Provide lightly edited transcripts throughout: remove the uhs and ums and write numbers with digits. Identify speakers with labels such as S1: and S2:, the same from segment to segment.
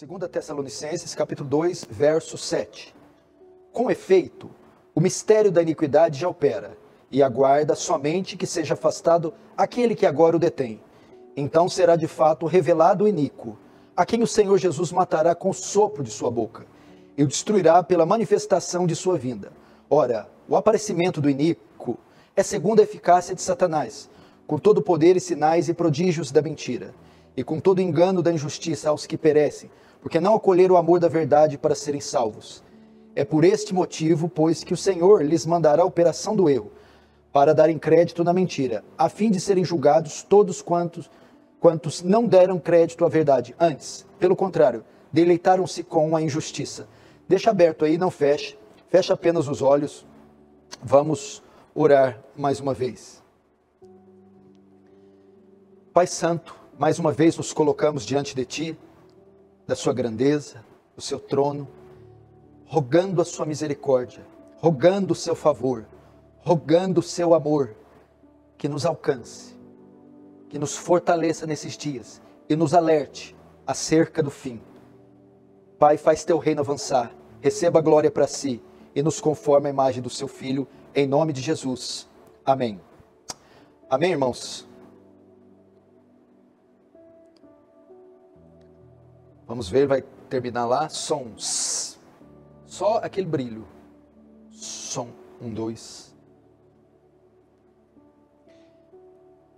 S1: 2 Tessalonicenses, capítulo 2, verso 7. Com efeito, o mistério da iniquidade já opera, e aguarda somente que seja afastado aquele que agora o detém. Então será de fato revelado o iníquo, a quem o Senhor Jesus matará com o sopro de sua boca, e o destruirá pela manifestação de sua vinda. Ora, o aparecimento do iníquo é segundo a eficácia de Satanás, com todo o poder e sinais e prodígios da mentira, e com todo engano da injustiça aos que perecem, porque não acolheram o amor da verdade para serem salvos. É por este motivo, pois, que o Senhor lhes mandará a operação do erro, para darem crédito na mentira, a fim de serem julgados todos quantos não deram crédito à verdade. Antes, pelo contrário, deleitaram-se com a injustiça. Deixa aberto aí, não feche. Fecha apenas os olhos. Vamos orar mais uma vez. Pai Santo, mais uma vez nos colocamos diante de Ti, da Sua grandeza, do Seu trono, rogando a Sua misericórdia, rogando o Seu favor, rogando o Seu amor, que nos alcance, que nos fortaleça nesses dias e nos alerte acerca do fim. Pai, faz Teu reino avançar, receba a glória para Si e nos conforme a imagem do Seu Filho, em nome de Jesus. Amém. Amém, irmãos? Vamos ver, vai terminar lá. Sons. Só aquele brilho. Som. 1, 2.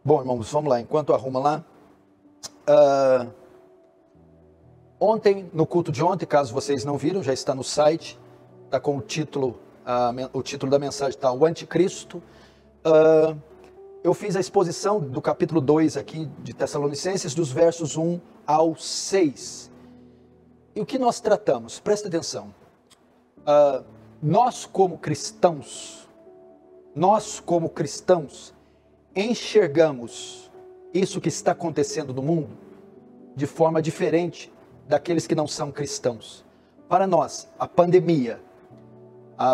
S1: Bom, irmãos, vamos lá. Enquanto arruma lá. Ontem, no culto de ontem, caso vocês não viram, já está no site. Está com o título da mensagem está o Anticristo. Eu fiz a exposição do capítulo 2 aqui de Tessalonicenses, dos versos 1 ao 6. E o que nós tratamos? Presta atenção. Nós como cristãos, enxergamos isso que está acontecendo no mundo de forma diferente daqueles que não são cristãos. Para nós, a pandemia,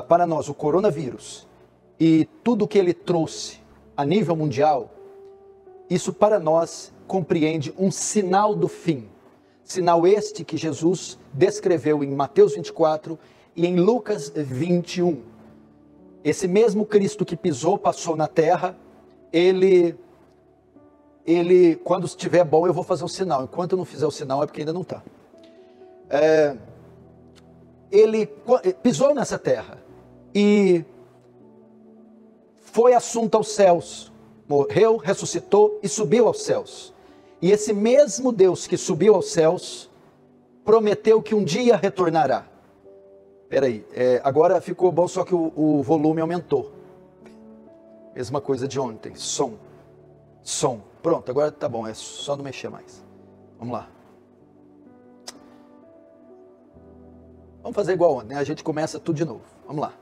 S1: para nós, o coronavírus e tudo que ele trouxe a nível mundial, isso para nós compreende um sinal do fim. Sinal este que Jesus descreveu em Mateus 24 e em Lucas 21. Esse mesmo Cristo que passou na terra, ele quando estiver bom eu vou fazer o sinal. Enquanto eu não fizer o sinal é porque ainda não está. Ele pisou nessa terra e foi assunto aos céus, morreu, ressuscitou e subiu aos céus. E esse mesmo Deus que subiu aos céus, prometeu que um dia retornará. Peraí, agora ficou bom, só que o volume aumentou. Mesma coisa de ontem, som. Pronto, agora tá bom, é só não mexer mais. Vamos lá. Vamos fazer igual ontem, né? A gente começa tudo de novo. Vamos lá.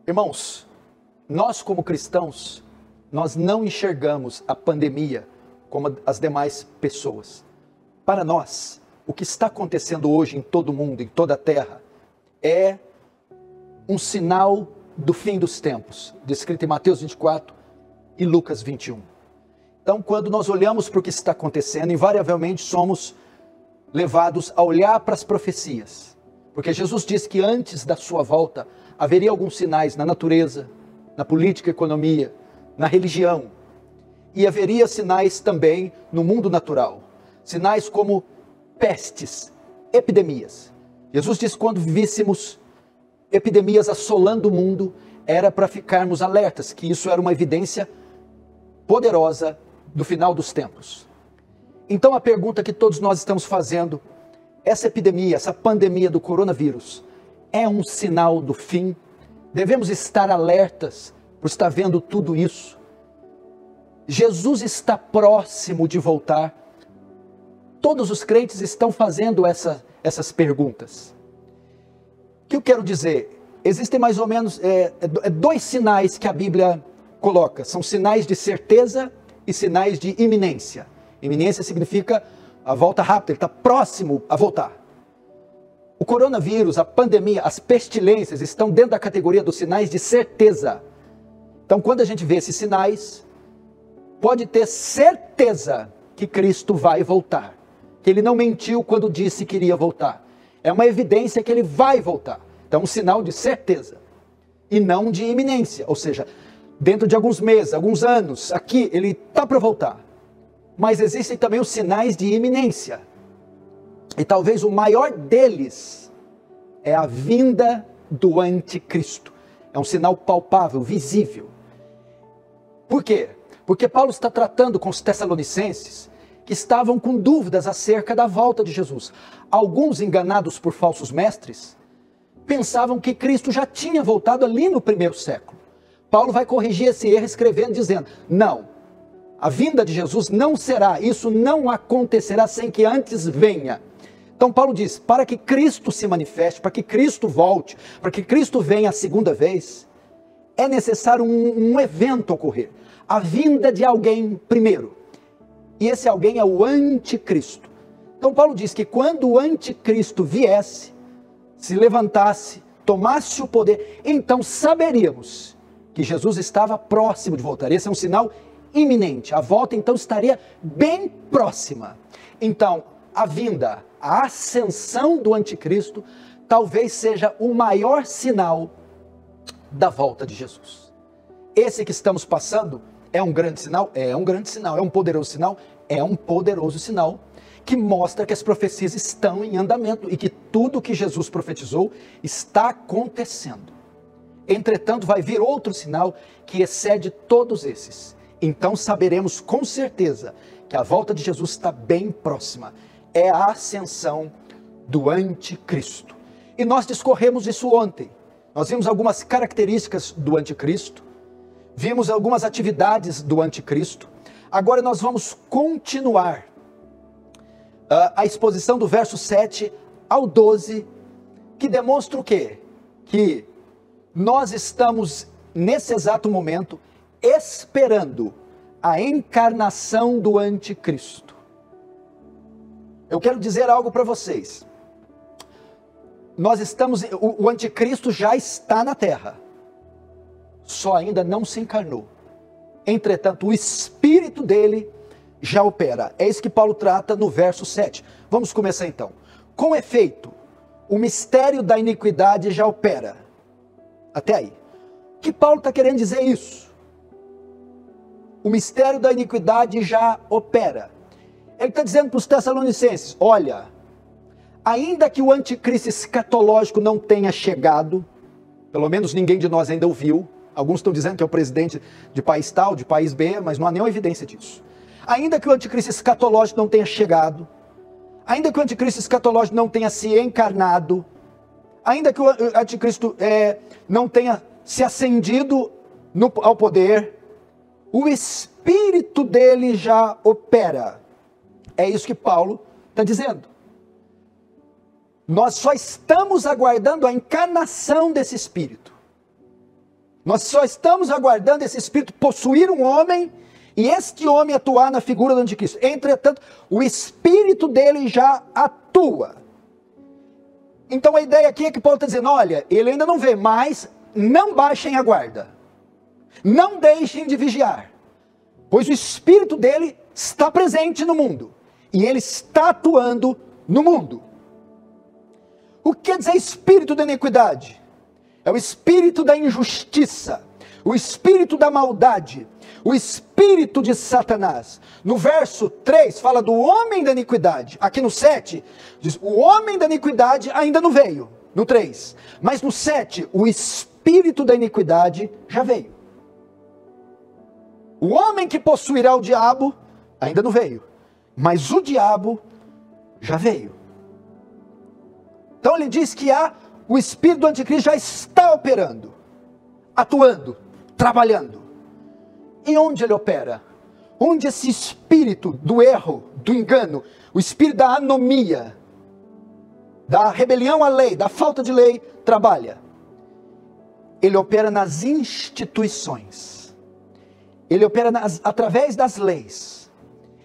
S1: Irmãos, nós como cristãos, nós não enxergamos a pandemia como as demais pessoas. Para nós, o que está acontecendo hoje em todo o mundo, em toda a terra, é um sinal do fim dos tempos, descrito em Mateus 24 e Lucas 21. Então, quando nós olhamos para o que está acontecendo, invariavelmente somos levados a olhar para as profecias. Porque Jesus disse que antes da sua volta, haveria alguns sinais na natureza, na política, economia, na religião, e haveria sinais também no mundo natural, sinais como pestes, epidemias. Jesus disse que quando víssemos epidemias assolando o mundo, era para ficarmos alertas, que isso era uma evidência poderosa do final dos tempos. Então a pergunta que todos nós estamos fazendo, essa epidemia, essa pandemia do coronavírus, é um sinal do fim? Devemos estar alertas por estar vendo tudo isso? Jesus está próximo de voltar. Todos os crentes estão fazendo essas perguntas. O que eu quero dizer? Existem mais ou menos dois sinais que a Bíblia coloca. São sinais de certeza e sinais de iminência. Iminência significa a volta rápida, ele está próximo a voltar. O coronavírus, a pandemia, as pestilências estão dentro da categoria dos sinais de certeza. Então, quando a gente vê esses sinais, pode ter certeza que Cristo vai voltar. que ele não mentiu quando disse que iria voltar. É uma evidência que ele vai voltar. Então, um sinal de certeza e não de iminência. Ou seja, dentro de alguns meses, alguns anos, aqui ele está para voltar. Mas existem também os sinais de iminência. E talvez o maior deles é a vinda do anticristo. É um sinal palpável, visível. Por quê? Porque Paulo está tratando com os tessalonicenses que estavam com dúvidas acerca da volta de Jesus. Alguns, enganados por falsos mestres, pensavam que Cristo já tinha voltado ali no primeiro século. Paulo vai corrigir esse erro escrevendo, dizendo, não, a vinda de Jesus não será, isso não acontecerá sem que antes venha. Então Paulo diz, para que Cristo se manifeste, para que Cristo volte, para que Cristo venha a segunda vez, é necessário um evento ocorrer. A vinda de alguém primeiro. E esse alguém é o anticristo. Então Paulo diz que quando o anticristo viesse, se levantasse, tomasse o poder, então saberíamos que Jesus estava próximo de voltar. Esse é um sinal iminente. A volta então estaria bem próxima. Então, a vinda, a ascensão do anticristo, talvez seja o maior sinal da volta de Jesus. Esse que estamos passando é um grande sinal? É um grande sinal. É um poderoso sinal? É um poderoso sinal que mostra que as profecias estão em andamento e que tudo que Jesus profetizou está acontecendo. Entretanto, vai vir outro sinal que excede todos esses. Então saberemos com certeza que a volta de Jesus está bem próxima. É a ascensão do anticristo. E nós discorremos isso ontem. Nós vimos algumas características do anticristo, vimos algumas atividades do anticristo. Agora nós vamos continuar a exposição do verso 7 ao 12, que demonstra o quê? Que nós estamos, nesse exato momento, esperando a encarnação do anticristo. Eu quero dizer algo para vocês. O anticristo já está na terra, só ainda não se encarnou. Entretanto, o espírito dele já opera. É isso que Paulo trata no verso 7. Vamos começar então. Com efeito, o mistério da iniquidade já opera. Até aí. O que Paulo está querendo dizer isso? O mistério da iniquidade já opera. Ele está dizendo para os tessalonicenses, olha, ainda que o anticristo escatológico não tenha chegado, pelo menos ninguém de nós ainda o viu, alguns estão dizendo que é o presidente de país tal, de país B, mas não há nenhuma evidência disso. Ainda que o anticristo escatológico não tenha chegado, ainda que o anticristo escatológico não tenha se encarnado, ainda que o anticristo não tenha se ascendido ao poder, o espírito dele já opera. É isso que Paulo está dizendo. Nós só estamos aguardando a encarnação desse espírito. Nós só estamos aguardando esse espírito possuir um homem e este homem atuar na figura do anticristo. Entretanto, o espírito dele já atua. Então a ideia aqui é que Paulo está dizendo, olha, ele ainda não vê, mas não baixem a guarda. Não deixem de vigiar. Pois o espírito dele está presente no mundo. E ele está atuando no mundo. O que quer dizer espírito da iniquidade? É o espírito da injustiça, o espírito da maldade, o espírito de Satanás. No verso 3 fala do homem da iniquidade. Aqui no 7 diz, o homem da iniquidade ainda não veio, no 3. Mas no 7, o espírito da iniquidade já veio. O homem que possuirá o diabo ainda não veio, mas o diabo já veio. Então ele diz que o espírito do anticristo já está operando, atuando, trabalhando. E onde ele opera? Onde esse espírito do erro, do engano, o espírito da anomia, da rebelião à lei, da falta de lei, trabalha? Ele opera nas instituições. Ele opera através das leis.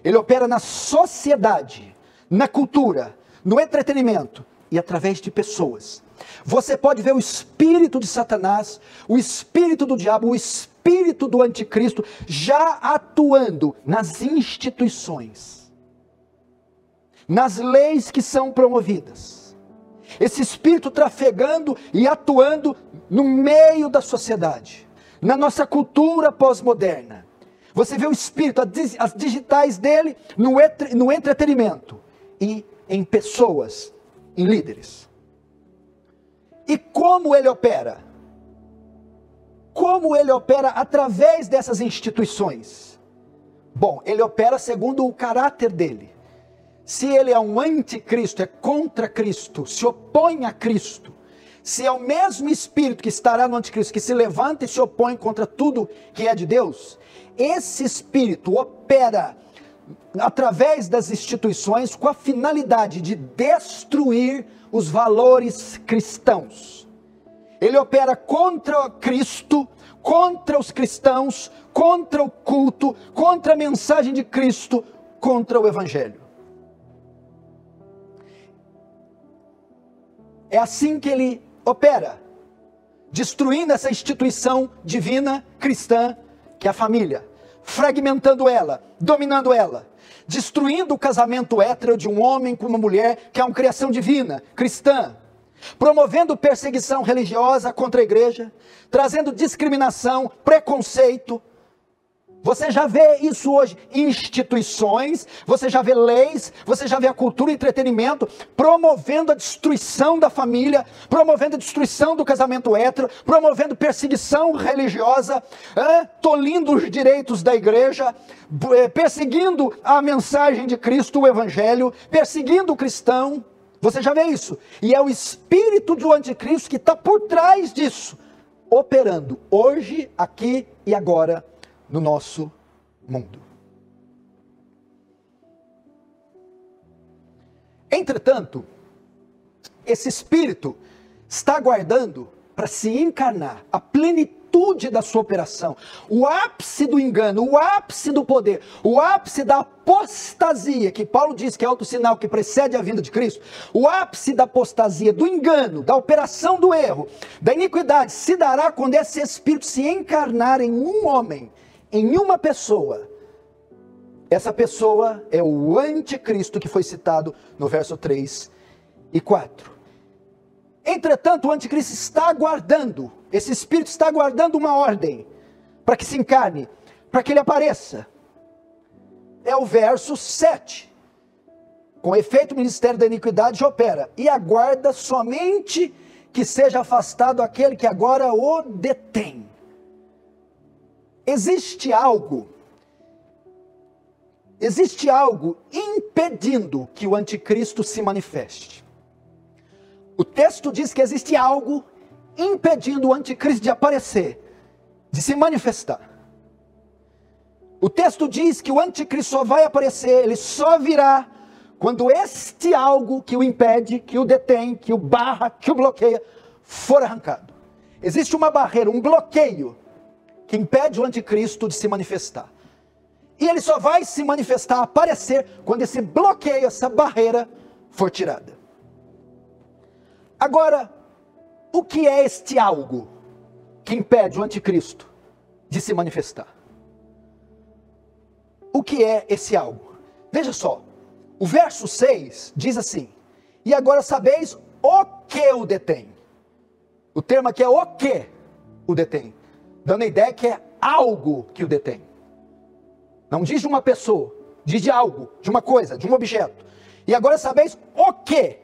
S1: Ele opera na sociedade, na cultura, no entretenimento e através de pessoas. Você pode ver o espírito de Satanás, o espírito do diabo, o espírito do anticristo já atuando nas instituições. nas leis que são promovidas. Esse espírito trafegando e atuando no meio da sociedade, na nossa cultura pós-moderna. Você vê o espírito, as digitais dele no entretenimento e em pessoas, em líderes. E como ele opera? Como ele opera através dessas instituições? Bom, ele opera segundo o caráter dele. Se ele é um anticristo, é contra Cristo, se opõe a Cristo, se é o mesmo espírito que estará no anticristo, que se levanta e se opõe contra tudo que é de Deus, esse espírito opera através das instituições com a finalidade de destruir os valores cristãos. Ele opera contra Cristo, contra os cristãos, contra o culto, contra a mensagem de Cristo, contra o Evangelho. É assim que ele opera, destruindo essa instituição divina cristã, que é a família, fragmentando ela, dominando ela, destruindo o casamento hétero de um homem com uma mulher, que é uma criação divina, cristã, promovendo perseguição religiosa contra a igreja, trazendo discriminação, preconceito. Você já vê isso hoje, instituições, você já vê leis, você já vê a cultura e entretenimento promovendo a destruição da família, promovendo a destruição do casamento hétero, promovendo perseguição religiosa, tolindo os direitos da igreja, perseguindo a mensagem de Cristo, o Evangelho, perseguindo o cristão. Você já vê isso. E é o espírito do anticristo que está por trás disso, operando hoje, aqui e agora, no nosso mundo. Entretanto, esse espírito está aguardando para se encarnar, a plenitude da sua operação, o ápice do engano, o ápice do poder, o ápice da apostasia, que Paulo diz que é outro sinal que precede a vinda de Cristo, o ápice da apostasia, do engano, da operação do erro, da iniquidade, se dará quando esse espírito se encarnar em um homem, em uma pessoa. Essa pessoa é o anticristo que foi citado no verso 3 e 4. Entretanto, o anticristo está aguardando, esse espírito está aguardando uma ordem para que se encarne, para que ele apareça. É o verso 7. Com efeito, o ministério da iniquidade opera e aguarda somente que seja afastado aquele que agora o detém. Existe algo impedindo que o anticristo se manifeste. O texto diz que existe algo impedindo o anticristo de aparecer, de se manifestar. O texto diz que o anticristo só vai aparecer, ele só virá quando este algo que o impede, que o detém, que o barra, que o bloqueia, for arrancado. Existe uma barreira, um bloqueio que impede o anticristo de se manifestar. E ele só vai se manifestar, aparecer, quando esse bloqueio, essa barreira for tirada. Agora, o que é este algo que impede o anticristo de se manifestar? O que é esse algo? Veja só, o verso 6 diz assim: e agora sabeis o que o detém. O termo aqui é o que o detém, dando a ideia que é algo que o detém. Não diz de uma pessoa, diz de algo, de uma coisa, de um objeto. E agora sabeis o que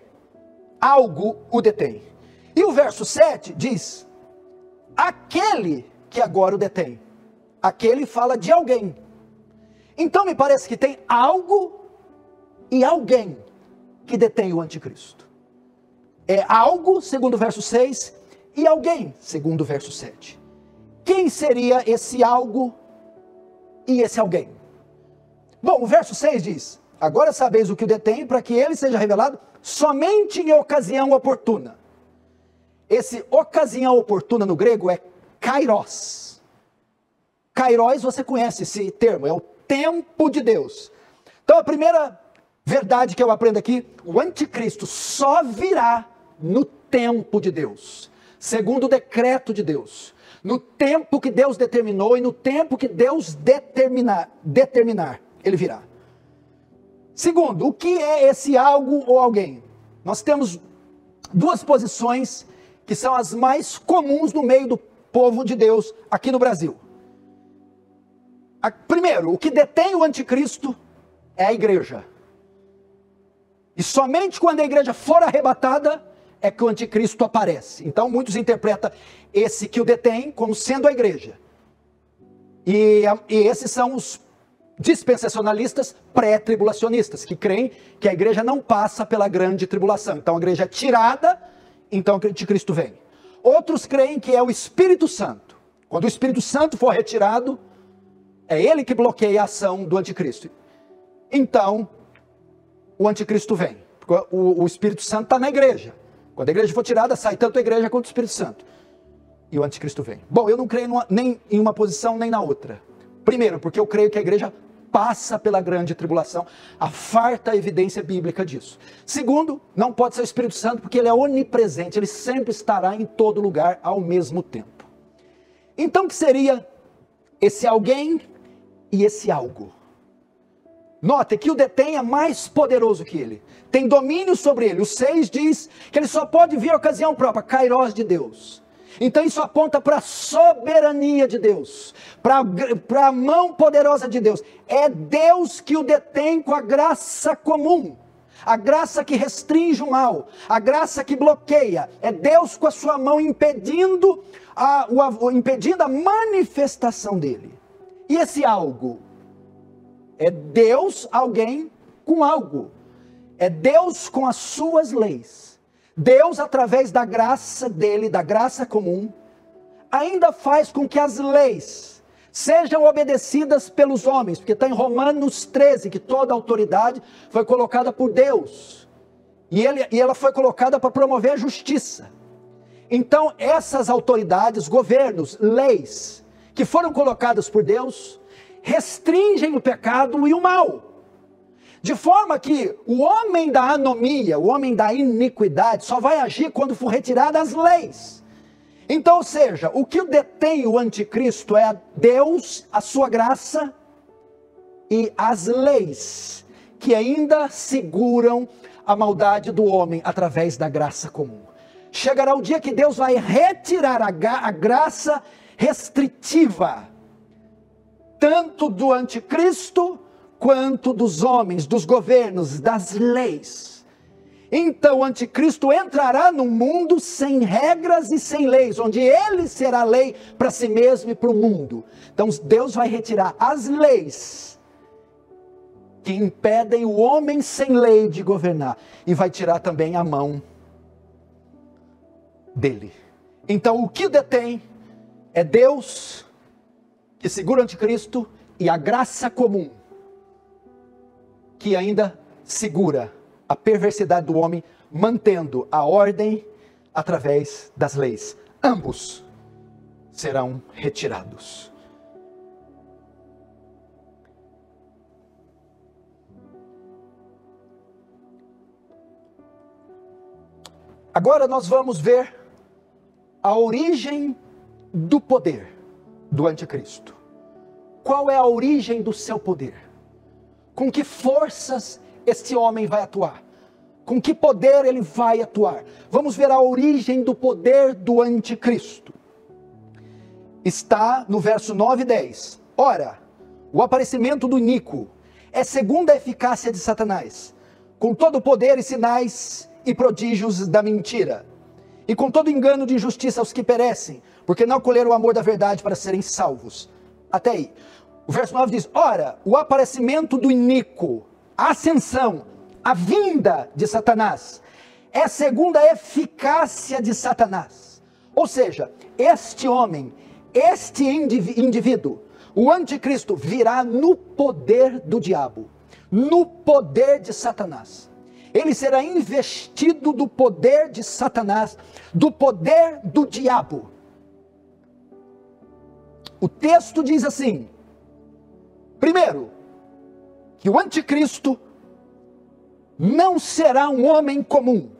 S1: algo o detém. E o verso 7 diz: aquele que agora o detém. Aquele fala de alguém. Então me parece que tem algo e alguém que detém o anticristo. É algo, segundo o verso 6, e alguém, segundo o verso 7. Quem seria esse algo e esse alguém? Bom, o verso 6 diz: agora sabeis o que o detém, para que ele seja revelado somente em ocasião oportuna. Esse ocasião oportuna no grego é kairos. Kairos, você conhece esse termo, é o tempo de Deus. Então a primeira verdade que eu aprendo aqui: o anticristo só virá no tempo de Deus, segundo o decreto de Deus, no tempo que Deus determinou e no tempo que Deus determinar, ele virá. Segundo, o que é esse algo ou alguém? Nós temos duas posições que são as mais comuns no meio do povo de Deus aqui no Brasil. Primeiro, o que detém o anticristo é a igreja. E somente quando a igreja for arrebatada é que o anticristo aparece. Então muitos interpretam esse que o detém como sendo a igreja. E esses são os dispensacionalistas pré-tribulacionistas, que creem que a igreja não passa pela grande tribulação. Então a igreja é tirada, então o anticristo vem. Outros creem que é o Espírito Santo. Quando o Espírito Santo for retirado, é ele que bloqueia a ação do anticristo. Então, o anticristo vem. Porque o Espírito Santo está na igreja. Quando a igreja for tirada, sai tanto a igreja quanto o Espírito Santo. E o anticristo vem. Bom, eu não creio nem em uma posição nem na outra. Primeiro, porque eu creio que a igreja passa pela grande tribulação. Há farta evidência bíblica disso. Segundo, não pode ser o Espírito Santo, porque ele é onipresente. Ele sempre estará em todo lugar ao mesmo tempo. Então, o que seria esse alguém e esse algo? Note que o detém é mais poderoso que ele. Tem domínio sobre ele. O 6 diz que ele só pode vir à ocasião própria, kairós de Deus. Então isso aponta para a soberania de Deus, para a mão poderosa de Deus. É Deus que o detém com a graça comum, a graça que restringe o mal, a graça que bloqueia. É Deus com a sua mão impedindo a manifestação dele. E esse algo? É Deus, alguém com algo. É Deus com as suas leis. Deus, através da graça dele, da graça comum, ainda faz com que as leis sejam obedecidas pelos homens, porque está em Romanos 13, que toda autoridade foi colocada por Deus, e ela foi colocada para promover a justiça. Então essas autoridades, governos, leis, que foram colocadas por Deus, restringem o pecado e o mal. De forma que o homem da anomia, o homem da iniquidade, só vai agir quando for retirada as leis. Então, ou seja, o que detém o anticristo é Deus, a sua graça e as leis, que ainda seguram a maldade do homem através da graça comum. Chegará o dia que Deus vai retirar a graça restritiva, tanto do anticristo, quanto dos homens, dos governos, das leis. Então o anticristo entrará num mundo sem regras e sem leis, onde ele será lei para si mesmo e para o mundo. Então Deus vai retirar as leis que impedem o homem sem lei de governar, e vai tirar também a mão dele. Então o que detém é Deus, que segura o anticristo, e a graça comum, que ainda segura a perversidade do homem, mantendo a ordem através das leis. Ambos serão retirados. Agora nós vamos ver a origem do poder do anticristo. Qual é a origem do seu poder? Com que forças este homem vai atuar? Com que poder ele vai atuar? Vamos ver a origem do poder do anticristo. Está no verso 9 e 10. Ora, o aparecimento do iníquo é segundo a eficácia de Satanás, com todo o poder e sinais e prodígios da mentira, e com todo engano de injustiça aos que perecem, porque não acolheram o amor da verdade para serem salvos. Até aí. O verso 9 diz: ora, o aparecimento do iníquo, a ascensão, a vinda de Satanás, é segundo a eficácia de Satanás. Ou seja, este homem, este indivíduo, o anticristo, virá no poder do diabo, no poder de Satanás. Ele será investido do poder de Satanás, do poder do diabo. O texto diz assim: primeiro, que o anticristo não será um homem comum.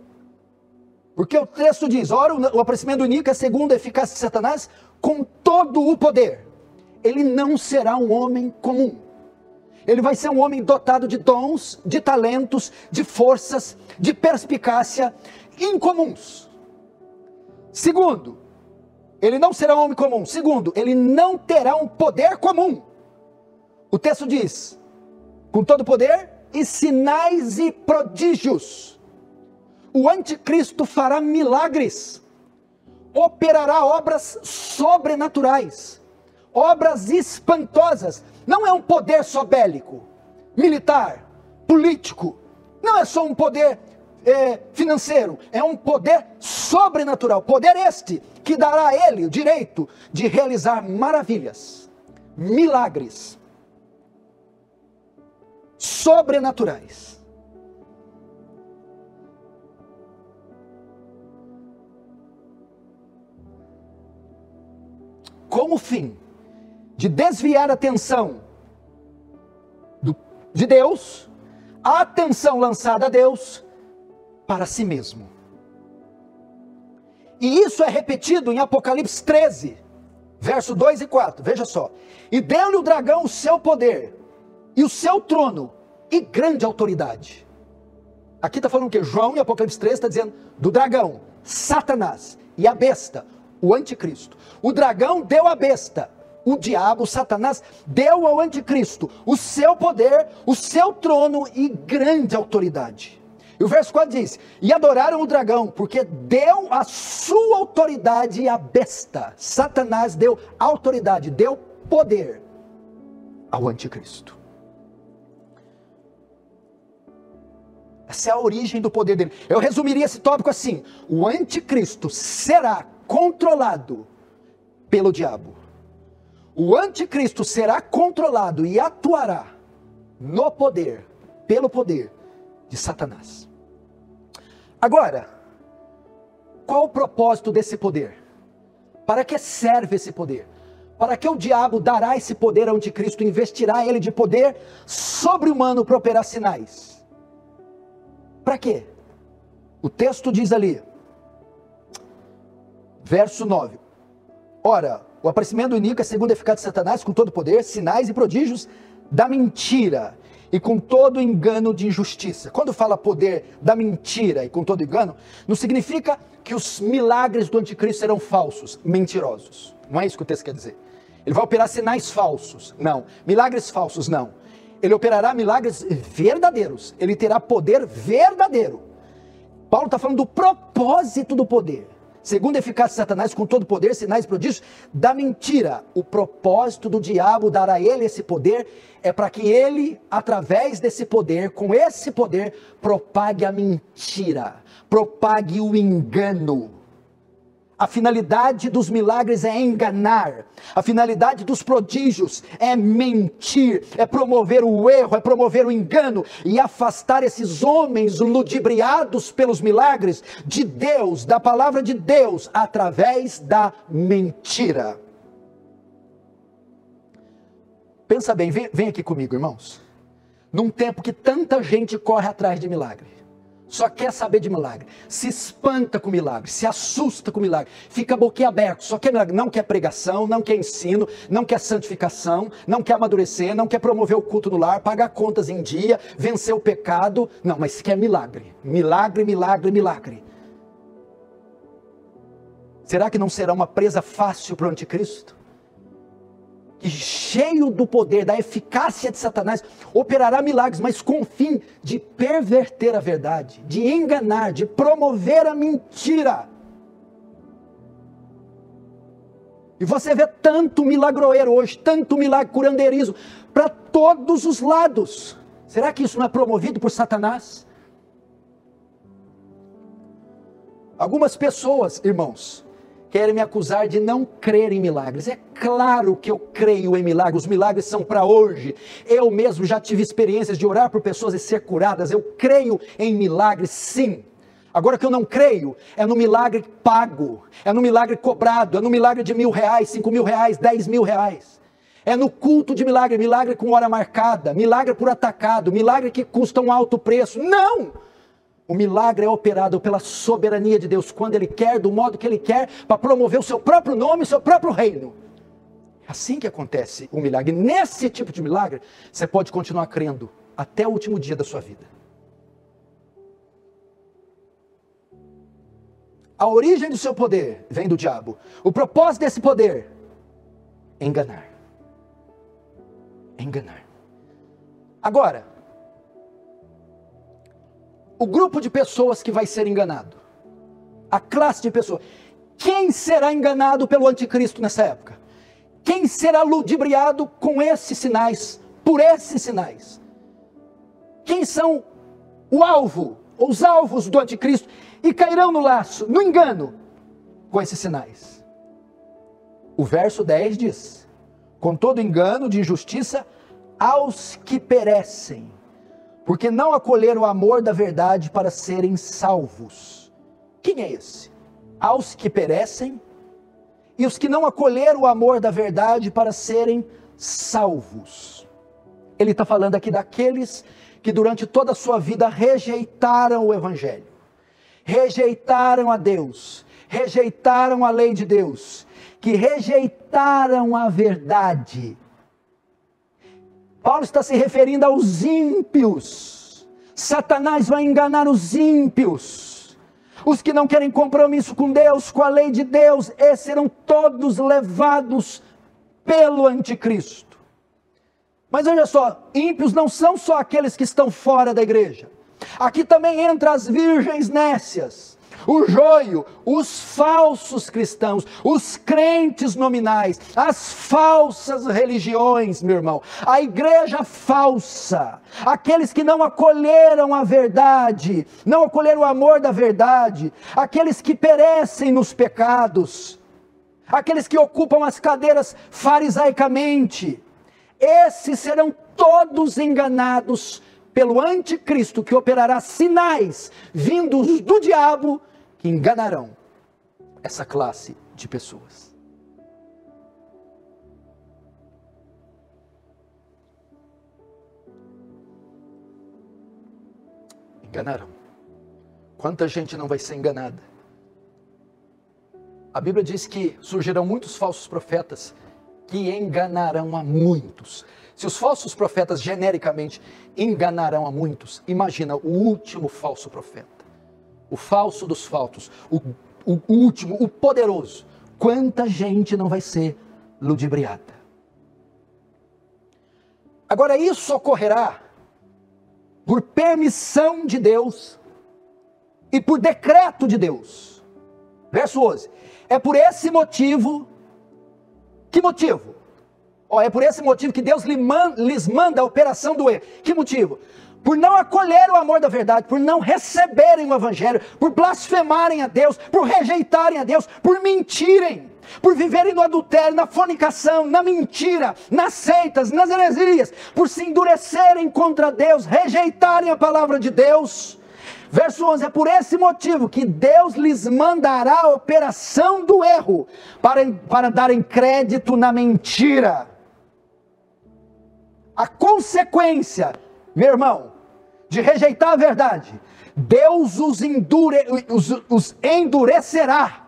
S1: Porque o texto diz: ora, o aparecimento do iníquo é segundo a eficácia de Satanás, com todo o poder. Ele não será um homem comum. Ele vai ser um homem dotado de dons, de talentos, de forças, de perspicácia incomuns. Segundo, ele não será um homem comum. Segundo, ele não terá um poder comum. O texto diz, com todo poder e sinais e prodígios. O anticristo fará milagres, operará obras sobrenaturais, obras espantosas. Não é um poder só bélico, militar, político, não é só um poder financeiro, é um poder sobrenatural, poder este que dará a ele o direito de realizar maravilhas, milagres sobrenaturais. Com o fim de desviar a atenção de Deus, a atenção lançada a Deus para si mesmo. E isso é repetido em Apocalipse 13, verso 2 e 4, veja só. E deu-lhe o dragão o seu poder, e o seu trono, e grande autoridade. Aqui está falando o que? João, em Apocalipse 13, está dizendo do dragão, Satanás, e a besta, o anticristo. O dragão deu à besta, o diabo, Satanás, deu ao anticristo o seu poder, o seu trono e grande autoridade. E o verso 4 diz, e adoraram o dragão, porque deu a sua autoridade à besta. Satanás deu autoridade, deu poder ao anticristo. Essa é a origem do poder dele. Eu resumiria esse tópico assim, o anticristo será controlado pelo diabo. O anticristo será controlado e atuará no poder, pelo poder de Satanás. Agora, qual o propósito desse poder? Para que serve esse poder? Para que o diabo dará esse poder ao anticristo, investirá ele de poder sobre-humano para operar sinais? Para quê? O texto diz ali, verso 9. Ora, o aparecimento do iníquo é segundo a eficácia de Satanás, com todo poder, sinais e prodígios da mentira, e com todo engano de injustiça. Quando fala poder da mentira e com todo engano, não significa que os milagres do anticristo serão falsos, mentirosos. Não é isso que o texto quer dizer. Ele vai operar sinais falsos, não. Milagres falsos, não. Ele operará milagres verdadeiros. Ele terá poder verdadeiro. Paulo está falando do propósito do poder. Segundo a eficácia de Satanás, com todo poder, sinais e prodígios da mentira. O propósito do diabo dar a ele esse poder é para que ele, através desse poder, com esse poder, propague a mentira, propague o engano. A finalidade dos milagres é enganar. A finalidade dos prodígios é mentir, é promover o erro, é promover o engano e afastar esses homens ludibriados pelos milagres de Deus, da palavra de Deus, através da mentira. Pensa bem, vem aqui comigo, irmãos. Num tempo que tanta gente corre atrás de milagre, só quer saber de milagre, se espanta com milagre, se assusta com milagre, fica boquiaberto, só quer milagre, não quer pregação, não quer ensino, não quer santificação, não quer amadurecer, não quer promover o culto no lar, pagar contas em dia, vencer o pecado, não, mas quer milagre, milagre, milagre, milagre. Será que não será uma presa fácil para o anticristo? Que cheio do poder, da eficácia de Satanás, operará milagres, mas com o fim de perverter a verdade, de enganar, de promover a mentira. E você vê tanto milagroeiro hoje, tanto milagre curandeirismo, para todos os lados. Será que isso não é promovido por Satanás? Algumas pessoas, irmãos, querem me acusar de não crer em milagres. É claro que eu creio em milagres. Os milagres são para hoje. Eu mesmo já tive experiências de orar por pessoas e ser curadas. Eu creio em milagres, sim. Agora, o que eu não creio é no milagre pago, é no milagre cobrado, é no milagre de R$1.000, R$5.000, R$10.000. É no culto de milagre, milagre com hora marcada, milagre por atacado, milagre que custa um alto preço. Não! O milagre é operado pela soberania de Deus, quando Ele quer, do modo que Ele quer, para promover o seu próprio nome, o seu próprio reino. É assim que acontece o milagre. Nesse tipo de milagre, você pode continuar crendo até o último dia da sua vida. A origem do seu poder vem do diabo. O propósito desse poder é enganar. Enganar. Agora, o grupo de pessoas que vai ser enganado, a classe de pessoas, quem será enganado pelo anticristo nessa época? Quem será ludibriado com esses sinais, por esses sinais? Quem são o alvo, os alvos do anticristo, e cairão no laço, no engano, com esses sinais? O verso 10 diz: com todo engano de injustiça aos que perecem, porque não acolheram o amor da verdade para serem salvos. Quem é esse? Aos que perecem e os que não acolheram o amor da verdade para serem salvos. Ele está falando aqui daqueles que durante toda a sua vida rejeitaram o Evangelho, rejeitaram a Deus, rejeitaram a lei de Deus, que rejeitaram a verdade. Paulo está se referindo aos ímpios. Satanás vai enganar os ímpios, os que não querem compromisso com Deus, com a lei de Deus. Esses serão todos levados pelo anticristo. Mas olha só, ímpios não são só aqueles que estão fora da igreja. Aqui também entra as virgens nécias, o joio, os falsos cristãos, os crentes nominais, as falsas religiões, meu irmão, a igreja falsa, aqueles que não acolheram a verdade, não acolheram o amor da verdade, aqueles que perecem nos pecados, aqueles que ocupam as cadeiras farisaicamente. Esses serão todos enganados pelo anticristo, que operará sinais vindos do diabo, que enganarão essa classe de pessoas. Enganarão. Quanta gente não vai ser enganada? A Bíblia diz que surgirão muitos falsos profetas que enganarão a muitos. Se os falsos profetas genericamente enganarão a muitos, imagina o último falso profeta, o falso dos falsos, o último, o poderoso. Quanta gente não vai ser ludibriada? Agora, isso ocorrerá por permissão de Deus e por decreto de Deus. Verso 11. É por esse motivo. Que motivo? É por esse motivo que Deus lhes manda a operação do erro. Que motivo? Por não acolher o amor da verdade, por não receberem o Evangelho, por blasfemarem a Deus, por rejeitarem a Deus, por mentirem, por viverem no adultério, na fornicação, na mentira, nas seitas, nas heresias, por se endurecerem contra Deus, rejeitarem a palavra de Deus. Verso 11, é por esse motivo que Deus lhes mandará a operação do erro, para darem crédito na mentira. A consequência, meu irmão, de rejeitar a verdade, Deus os endurecerá.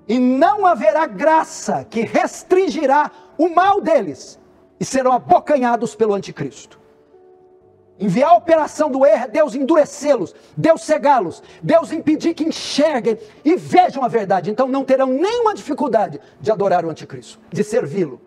S1: E não haverá graça que restringirá o mal deles, e serão abocanhados pelo anticristo. Enviar a operação do erro é Deus endurecê-los, Deus cegá-los, Deus impedir que enxerguem e vejam a verdade. Então não terão nenhuma dificuldade de adorar o anticristo, de servi-lo.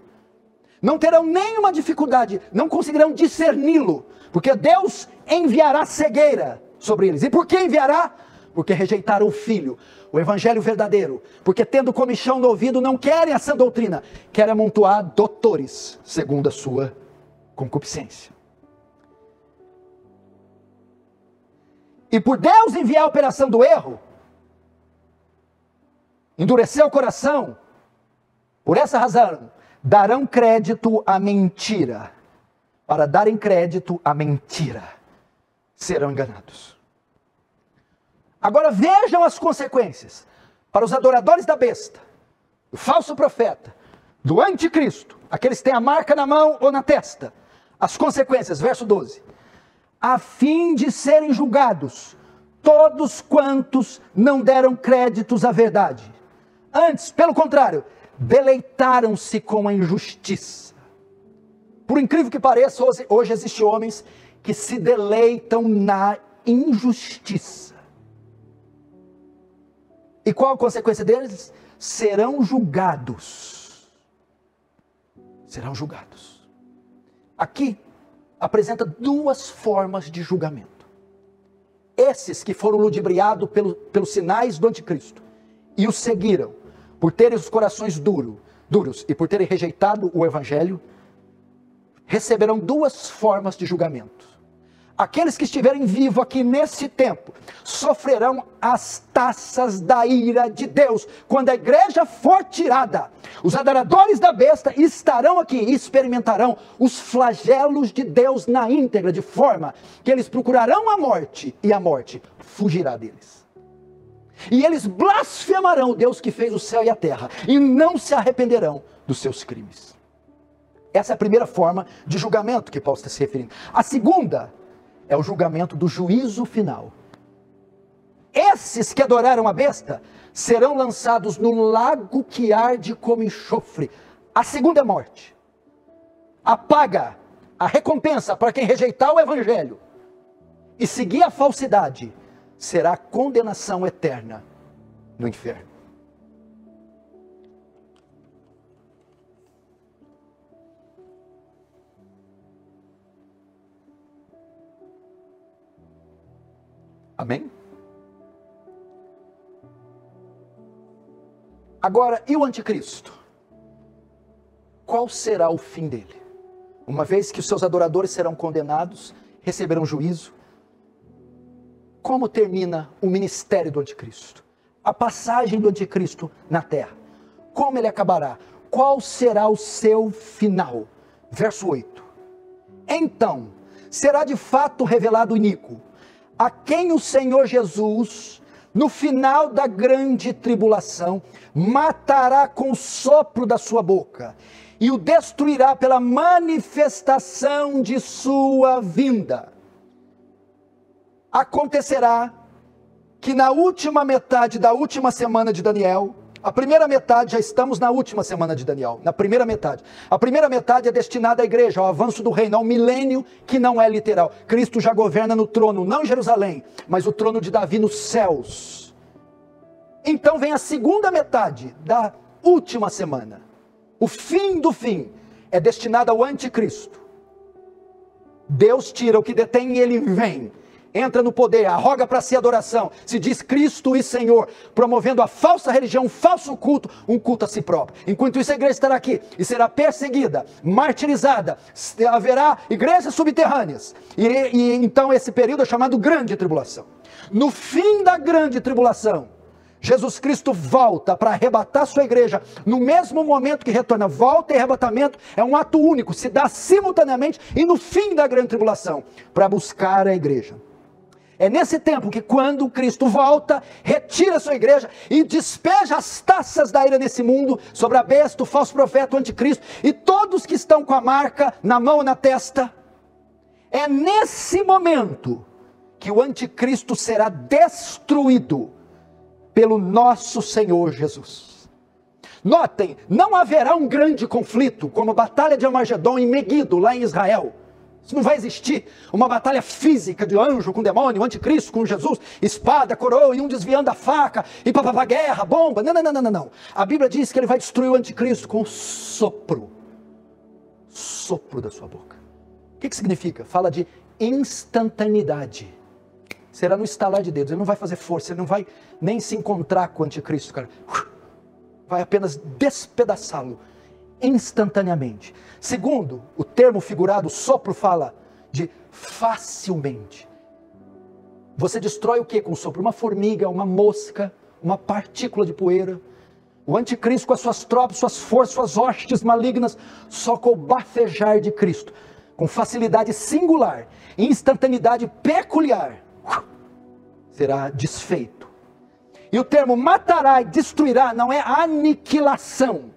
S1: Não terão nenhuma dificuldade, não conseguirão discerni-lo, porque Deus enviará cegueira sobre eles. E por que enviará? Porque rejeitaram o Filho, o Evangelho verdadeiro, porque tendo comichão no ouvido não querem a sã doutrina, querem amontoar doutores, segundo a sua concupiscência. E por Deus enviar a operação do erro, endurecer o coração, por essa razão, darão crédito à mentira. Para darem crédito à mentira, serão enganados. Agora vejam as consequências. Para os adoradores da besta, do falso profeta, do anticristo, aqueles que têm a marca na mão ou na testa. As consequências, verso 12. A fim de serem julgados todos quantos não deram créditos à verdade. Antes, pelo contrário, deleitaram-se com a injustiça. Por incrível que pareça, hoje existem homens que se deleitam na injustiça. E qual a consequência deles? Serão julgados. Serão julgados. Aqui apresenta duas formas de julgamento. Esses que foram ludibriados pelos sinais do anticristo e o seguiram, por terem os corações duros e por terem rejeitado o evangelho, receberão duas formas de julgamento. Aqueles que estiverem vivos aqui nesse tempo, sofrerão as taças da ira de Deus. Quando a igreja for tirada, os adoradores da besta estarão aqui e experimentarão os flagelos de Deus na íntegra, de forma que eles procurarão a morte e a morte fugirá deles. E eles blasfemarão o Deus que fez o céu e a terra e não se arrependerão dos seus crimes. Essa é a primeira forma de julgamento que Paulo está se referindo. A segunda é o julgamento do juízo final. Esses que adoraram a besta serão lançados no lago que arde como enxofre. A segunda morte. A paga, a recompensa para quem rejeitar o evangelho e seguir a falsidade, será a condenação eterna no inferno. Amém? Agora, e o anticristo? Qual será o fim dele? Uma vez que os seus adoradores serão condenados, receberão juízo, como termina o ministério do anticristo? A passagem do anticristo na terra. Como ele acabará? Qual será o seu final? Verso 8. Então, será de fato revelado o iníquo, a quem o Senhor Jesus, no final da grande tribulação, matará com o sopro da sua boca, e o destruirá pela manifestação de sua vinda. Acontecerá que na última metade da última semana de Daniel, a primeira metade, já estamos na última semana de Daniel, na primeira metade. A primeira metade é destinada à igreja, ao avanço do reino, ao milênio que não é literal. Cristo já governa no trono, não em Jerusalém, mas o trono de Davi nos céus. Então vem a segunda metade da última semana. O fim do fim é destinado ao anticristo. Deus tira o que detém e ele vem. Entra no poder, arroga para si adoração, se diz Cristo e Senhor, promovendo a falsa religião, um falso culto, um culto a si próprio. Enquanto isso, a igreja estará aqui e será perseguida, martirizada, haverá igrejas subterrâneas. E então esse período é chamado Grande Tribulação. No fim da Grande Tribulação, Jesus Cristo volta para arrebatar sua igreja, no mesmo momento que retorna. Volta e arrebatamento é um ato único, se dá simultaneamente e no fim da Grande Tribulação, para buscar a igreja. É nesse tempo que quando Cristo volta, retira a sua igreja e despeja as taças da ira nesse mundo, sobre a besta, o falso profeta, o anticristo, e todos que estão com a marca na mão e na testa. É nesse momento que o anticristo será destruído pelo nosso Senhor Jesus. Notem, não haverá um grande conflito, como a batalha de Armagedon em Meguido, lá em Israel. Isso não vai existir, uma batalha física de anjo com demônio, anticristo com Jesus, espada, coroa e um desviando a faca, e papapá, guerra, bomba, não. A Bíblia diz que ele vai destruir o anticristo com sopro da sua boca. O que significa? Fala de instantaneidade. Será no estalar de dedos, ele não vai fazer força, ele não vai nem se encontrar com o anticristo, cara. Vai apenas despedaçá-lo instantaneamente. Segundo, o termo figurado, sopro, fala de facilmente. Você destrói o que com o sopro? Uma formiga, uma mosca, uma partícula de poeira. O anticristo com as suas tropas, suas forças, suas hostes malignas, só com o bafejar de Cristo, com facilidade singular, instantaneidade peculiar, será desfeito. E o termo matará e destruirá não é aniquilação.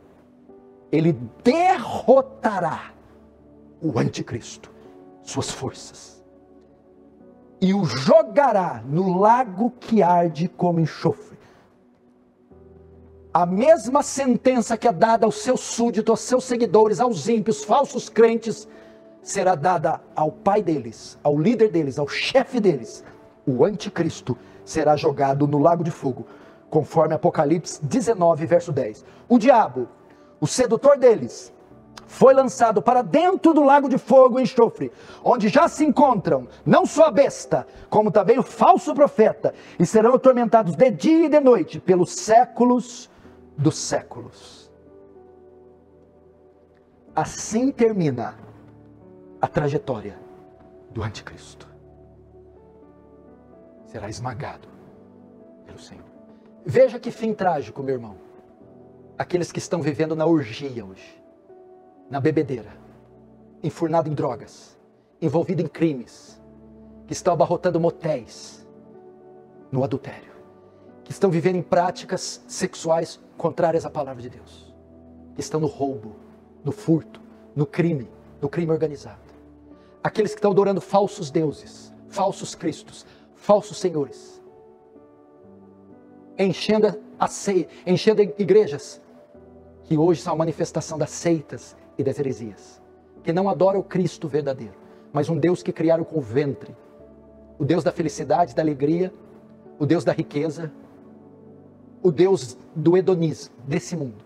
S1: Ele derrotará o anticristo, suas forças, e o jogará no lago que arde como enxofre. a mesma sentença que é dada aos seus súditos, aos seus seguidores, aos ímpios, falsos crentes, será dada ao pai deles, ao líder deles, ao chefe deles. O anticristo será jogado no lago de fogo, conforme Apocalipse 19, verso 10. O diabo, o sedutor deles, foi lançado para dentro do lago de fogo e enxofre, onde já se encontram não só a besta, como também o falso profeta, e serão atormentados de dia e de noite, pelos séculos dos séculos. Assim termina a trajetória do anticristo. Será esmagado pelo Senhor. Veja que fim trágico, meu irmão. Aqueles que estão vivendo na orgia hoje, na bebedeira, enfurnado em drogas, envolvido em crimes, que estão abarrotando motéis, no adultério, que estão vivendo em práticas sexuais contrárias à palavra de Deus, que estão no roubo, no furto, no crime organizado. Aqueles que estão adorando falsos deuses, falsos cristos, falsos senhores, enchendo igrejas, que hoje são a manifestação das seitas e das heresias, que não adoram o Cristo verdadeiro, mas um Deus que criaram com o ventre, o Deus da felicidade, da alegria, o Deus da riqueza, o Deus do hedonismo, desse mundo.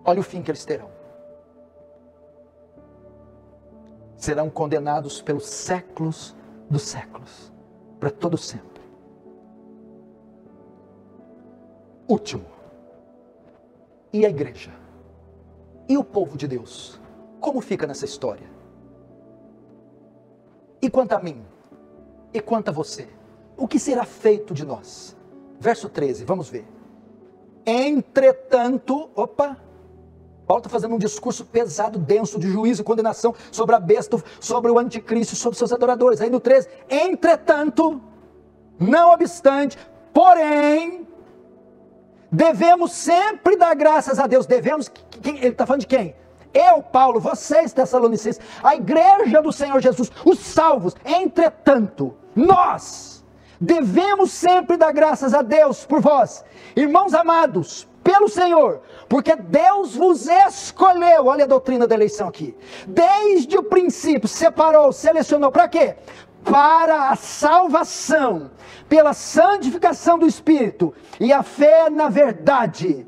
S1: Olha o fim que eles terão. Serão condenados pelos séculos dos séculos, para todo sempre. Último. E a igreja? E o povo de Deus? Como fica nessa história? E quanto a mim? E quanto a você? O que será feito de nós? Verso 13, vamos ver. Entretanto, Paulo está fazendo um discurso pesado, denso, de juízo e condenação sobre a besta, sobre o anticristo, sobre seus adoradores. Aí no 13, entretanto, não obstante, porém, devemos sempre dar graças a Deus. Devemos, ele está falando de quem? Eu, Paulo, vocês, Tessalonicenses, a igreja do Senhor Jesus, os salvos. Entretanto, nós devemos sempre dar graças a Deus por vós, irmãos amados, pelo Senhor, porque Deus vos escolheu, olha a doutrina da eleição aqui, desde o princípio, separou, selecionou, para quê? Para a salvação, pela santificação do Espírito e a fé na verdade,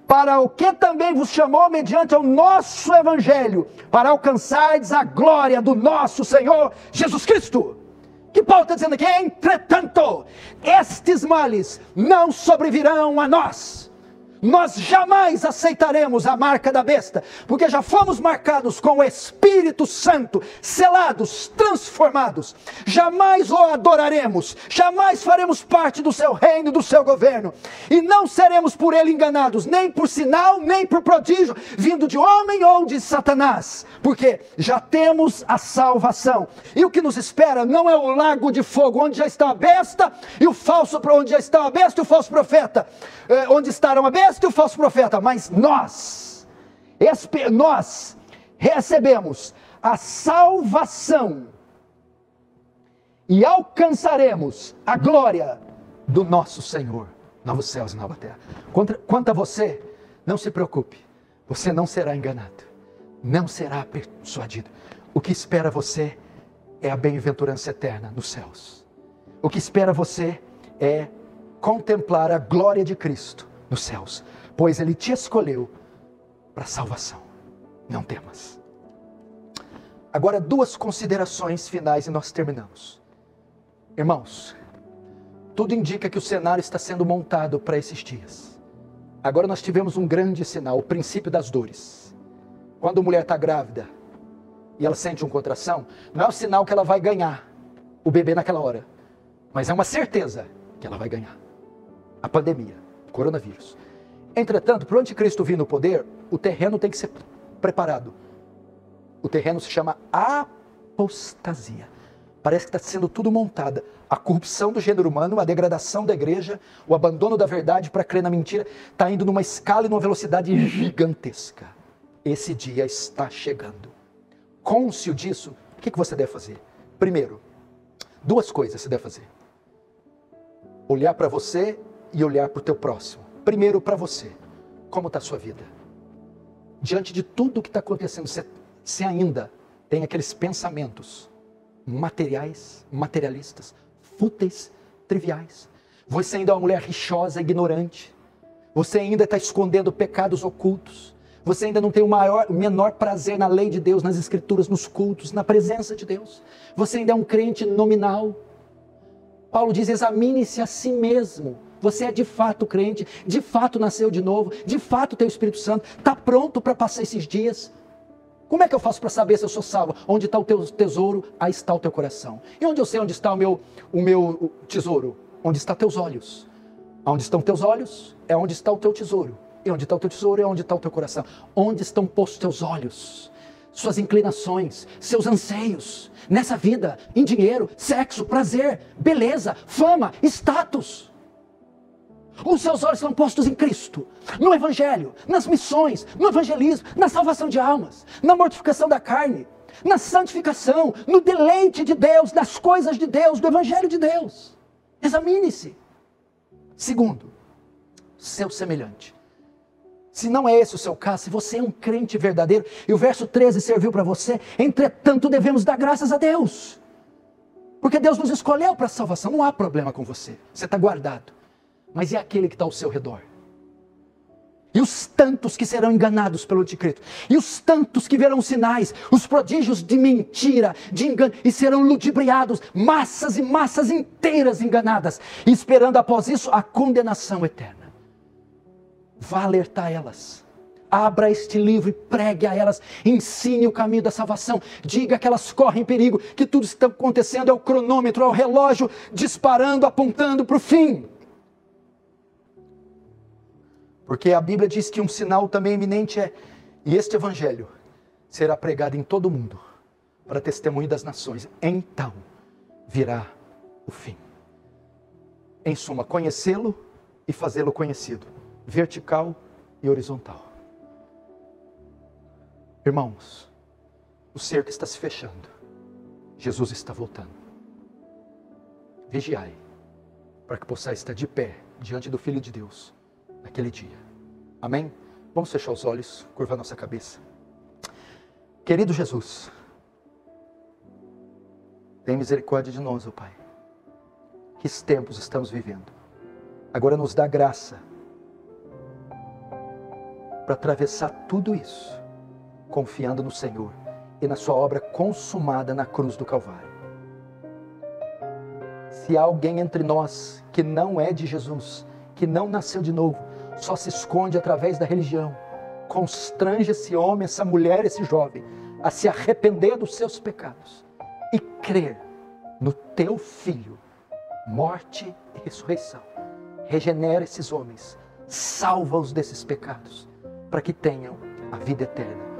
S1: para o que também vos chamou mediante o nosso Evangelho, para alcançardes a glória do nosso Senhor Jesus Cristo. Que Paulo está dizendo aqui? Entretanto, estes males não sobrevirão a nós. Nós jamais aceitaremos a marca da besta, porque já fomos marcados com o Espírito Santo, selados, transformados. Jamais o adoraremos, jamais faremos parte do seu reino, do seu governo, e não seremos por ele enganados, nem por sinal, nem por prodígio, vindo de homem ou de Satanás, porque já temos a salvação. E o que nos espera não é o lago de fogo, onde já está a besta, e o falso, onde já está a besta e o falso profeta, onde estarão a besta e o falso profeta, mas nós recebemos a salvação e alcançaremos a glória do nosso Senhor, novos céus e nova terra. Quanto a você, não se preocupe, você não será enganado, não será persuadido. O que espera você é a bem-aventurança eterna nos céus. O que espera você é contemplar a glória de Cristo nos céus, pois Ele te escolheu para a salvação. Não temas. Agora, duas considerações finais e nós terminamos. Irmãos, tudo indica que o cenário está sendo montado para esses dias. Agora nós tivemos um grande sinal, o princípio das dores. Quando a mulher está grávida e ela sente uma contração, não é o sinal que ela vai ganhar o bebê naquela hora, mas é uma certeza que ela vai ganhar a pandemia, o coronavírus. Entretanto, para o anticristo vir no poder, o terreno tem que ser preparado. O terreno se chama apostasia. Parece que está sendo tudo montado. A corrupção do gênero humano, a degradação da igreja, o abandono da verdade para crer na mentira, está indo numa escala e numa velocidade gigantesca. Esse dia está chegando. Cônscio disso, o que você deve fazer? Primeiro, duas coisas você deve fazer. Olhar para você e olhar para o teu próximo. Primeiro para você, como está a sua vida? Diante de tudo o que está acontecendo, você ainda tem aqueles pensamentos materialistas, fúteis, triviais. Você ainda é uma mulher rixosa, ignorante. Você ainda está escondendo pecados ocultos. Você ainda não tem o menor prazer na lei de Deus, nas escrituras, nos cultos, na presença de Deus. Você ainda é um crente nominal. Paulo diz, examine-se a si mesmo. Você é de fato crente, de fato nasceu de novo, de fato tem o Espírito Santo, está pronto para passar esses dias. Como é que eu faço para saber se eu sou salvo? Onde está o teu tesouro, aí está o teu coração. E onde eu sei onde está o meu tesouro? Onde estão teus olhos. Onde estão teus olhos, é onde está o teu tesouro. E onde está o teu tesouro, é onde está o teu coração. Onde estão postos teus olhos? Suas inclinações, seus anseios, nessa vida, em dinheiro, sexo, prazer, beleza, fama, status. Os seus olhos estão postos em Cristo, no Evangelho, nas missões, no evangelismo, na salvação de almas, na mortificação da carne, na santificação, no deleite de Deus, nas coisas de Deus, do Evangelho de Deus. Examine-se. Segundo, seu semelhante. Se não é esse o seu caso, se você é um crente verdadeiro, e o verso 13 serviu para você, entretanto devemos dar graças a Deus. Porque Deus nos escolheu para a salvação, não há problema com você, você está guardado. Mas e aquele que está ao seu redor? E os tantos que serão enganados pelo anticristo? E os tantos que verão sinais, os prodígios de mentira, de engano, e serão ludibriados, massas e massas inteiras enganadas, esperando após isso a condenação eterna. Vá alertar elas. Abra este livro e pregue a elas. Ensine o caminho da salvação. Diga que elas correm perigo, que tudo está acontecendo é o cronômetro, é o relógio disparando, apontando para o fim. Porque a Bíblia diz que um sinal também iminente é, e este evangelho será pregado em todo o mundo, para testemunho das nações. Então virá o fim. Em suma, conhecê-lo e fazê-lo conhecido. Vertical e horizontal. Irmãos, o cerco está se fechando. Jesus está voltando. Vigiai, para que possais estar de pé diante do Filho de Deus naquele dia. Amém? Vamos fechar os olhos, curvar nossa cabeça. Querido Jesus, tem misericórdia de nós, ó Pai. Que tempos estamos vivendo. Agora nos dá graça para atravessar tudo isso, confiando no Senhor e na sua obra consumada na cruz do Calvário. Se há alguém entre nós que não é de Jesus, que não nasceu de novo, só se esconde através da religião, constrange esse homem, essa mulher, esse jovem, a se arrepender dos seus pecados e crer no teu Filho, morte e ressurreição. Regenera esses homens, salva-os desses pecados, para que tenham a vida eterna